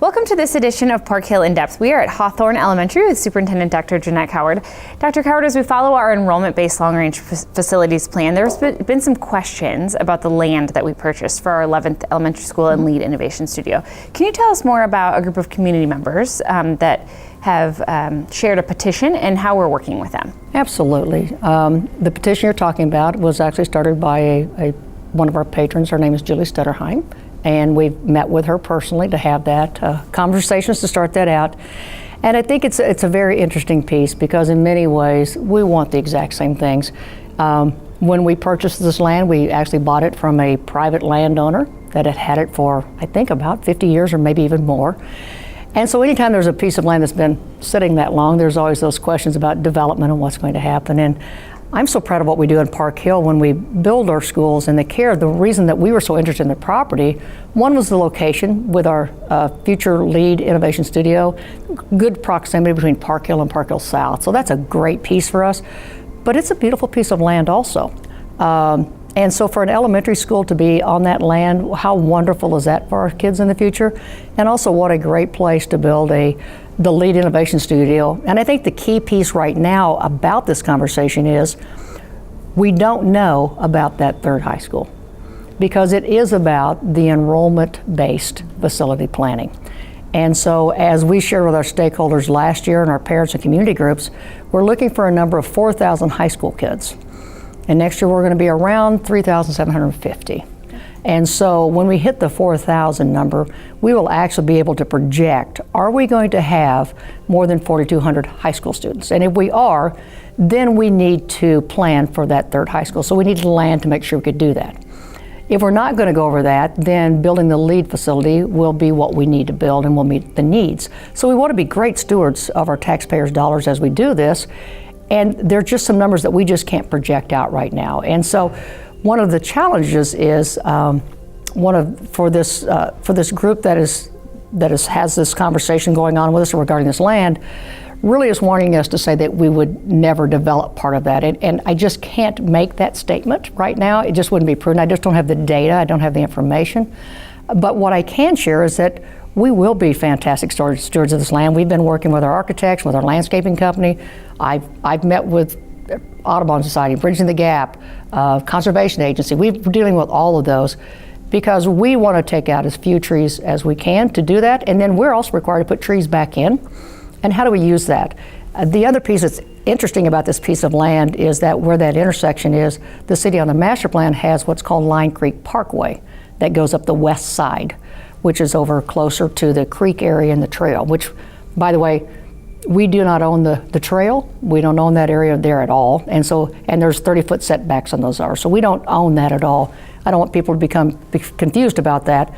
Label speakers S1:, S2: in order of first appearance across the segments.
S1: Welcome to this edition of Park Hill In Depth. We are at Hawthorne Elementary with Superintendent Dr. Jeanette Cowherd. Dr. Cowherd, as we follow our enrollment-based long-range facilities plan, there's been some questions about the land that we purchased for our 11th elementary school and LEED Innovation Studio. Can you tell us more about a group of community members that have shared a petition and how we're working with them?
S2: Absolutely. The petition you're talking about was actually started by one of our patrons. Her name is Julie Stutterheim. And we've met with her personally to have that conversations to start that out. And I think it's a very interesting piece because in many ways we want the exact same things. When we purchased this land, we actually bought it from a private landowner that had had it for, I think, about 50 years or maybe even more. And so anytime there's a piece of land that's been sitting that long, there's always those questions about development and what's going to happen. And I'm so proud of what we do in Park Hill when we build our schools and the care. The reason that we were so interested in the property, one was the location with our future LEED Innovation Studio, good proximity between Park Hill and Park Hill South. So that's a great piece for us, but it's a beautiful piece of land also. And so for an elementary school to be on that land, how wonderful is that for our kids in the future? And also what a great place to build the LEED Innovation Studio. And I think the key piece right now about this conversation is we don't know about that third high school because it is about the enrollment-based facility planning. And so as we shared with our stakeholders last year and our parents and community groups, we're looking for a number of 4,000 high school kids. And next year we're going to be around 3,750. And so when we hit the 4,000 number, we will actually be able to project, are we going to have more than 4,200 high school students? And if we are, then we need to plan for that third high school. So we need land to make sure we could do that. If we're not going to go over that, then building the LEED facility will be what we need to build and will meet the needs. So we want to be great stewards of our taxpayers' dollars as we do this. And there are just some numbers that we just can't project out right now. And so one of the challenges is for this group that has this conversation going on with us regarding this land, really is wanting us to say that we would never develop part of that. And I just can't make that statement right now. It just wouldn't be prudent. I just don't have the data. I don't have the information. But what I can share is that we will be fantastic stewards of this land. We've been working with our architects, with our landscaping company. I've met with Audubon Society, Bridging the Gap, Conservation Agency. We're dealing with all of those because we want to take out as few trees as we can to do that. And then we're also required to put trees back in. And how do we use that? The other piece that's interesting about this piece of land is that where that intersection is, the city on the master plan has what's called Line Creek Parkway that goes up the west side, which is over closer to the creek area and the trail, which, by the way, we do not own the trail. We don't own that area there at all. And there's 30-foot setbacks on those are. So we don't own that at all. I don't want people to be confused about that.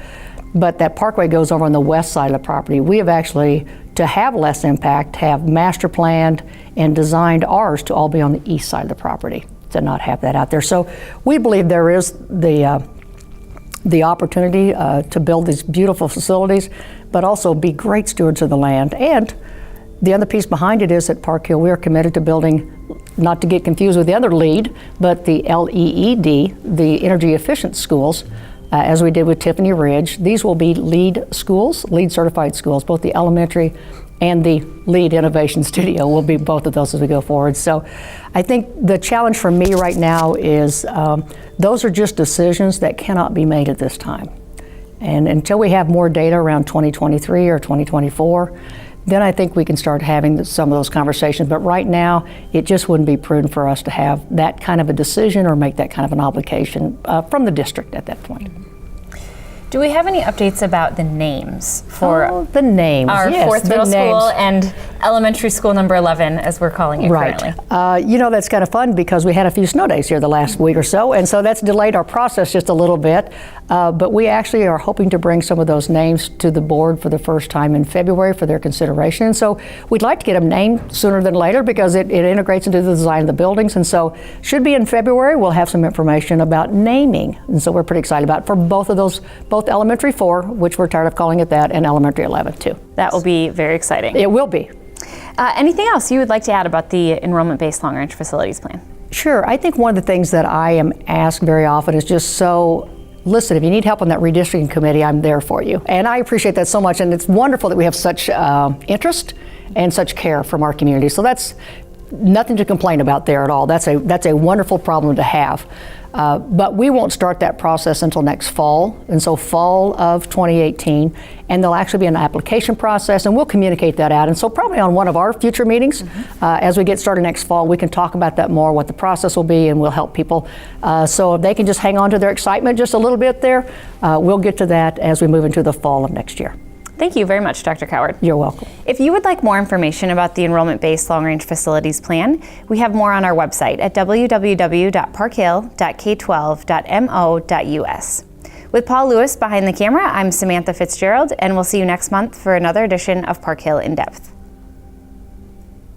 S2: But that parkway goes over on the west side of the property. We have actually, to have less impact, have master planned and designed ours to all be on the east side of the property, to not have that out there. So we believe there is the opportunity to build these beautiful facilities, but also be great stewards of the land. And the other piece behind it is at Park Hill, we are committed to building, not to get confused with the other LEED, but the LEED, the energy efficient schools, as we did with Tiffany Ridge. These will be LEED schools, LEED certified schools, both the elementary and the LEED Innovation Studio will be both of those as we go forward. So I think the challenge for me right now is those are just decisions that cannot be made at this time. And until we have more data around 2023 or 2024, then I think we can start having some of those conversations. But right now, it just wouldn't be prudent for us to have that kind of a decision or make that kind of an obligation from the district at that point.
S1: Do we have any updates about the names for
S2: the names?
S1: Our
S2: yes,
S1: fourth middle school and elementary school number 11, as we're calling it currently?
S2: You know, that's kind of fun because we had a few snow days here the last week or so, and so that's delayed our process just a little bit. But we actually are hoping to bring some of those names to the board for the first time in February for their consideration. So we'd like to get them named sooner than later because it integrates into the design of the buildings. And so should be in February, we'll have some information about naming. And so we're pretty excited about it for both of those, both elementary 4, which we're tired of calling it that, and elementary 11 too.
S1: That will be very exciting.
S2: It will be.
S1: Anything else you would like to add about the enrollment-based long-range facilities plan?
S2: Sure. I think one of the things that I am asked very often is just so listen, if you need help on that redistricting committee, I'm there for you. And I appreciate that so much, and it's wonderful that we have such interest and such care from our community. So that's nothing to complain about there at all. That's a wonderful problem to have. But we won't start that process until next fall, and so fall of 2018, and there'll actually be an application process, and we'll communicate that out. And so probably on one of our future meetings, as we get started next fall, we can talk about that more, what the process will be, and we'll help people. So if they can just hang on to their excitement just a little bit there, we'll get to that as we move into the fall of next year.
S1: Thank you very much, Dr. Cowherd.
S2: You're welcome.
S1: If you would like more information about the enrollment-based long-range facilities plan, we have more on our website at www.parkhill.k12.mo.us. With Paul Lewis behind the camera, I'm Samantha Fitzgerald, and we'll see you next month for another edition of Park Hill In Depth.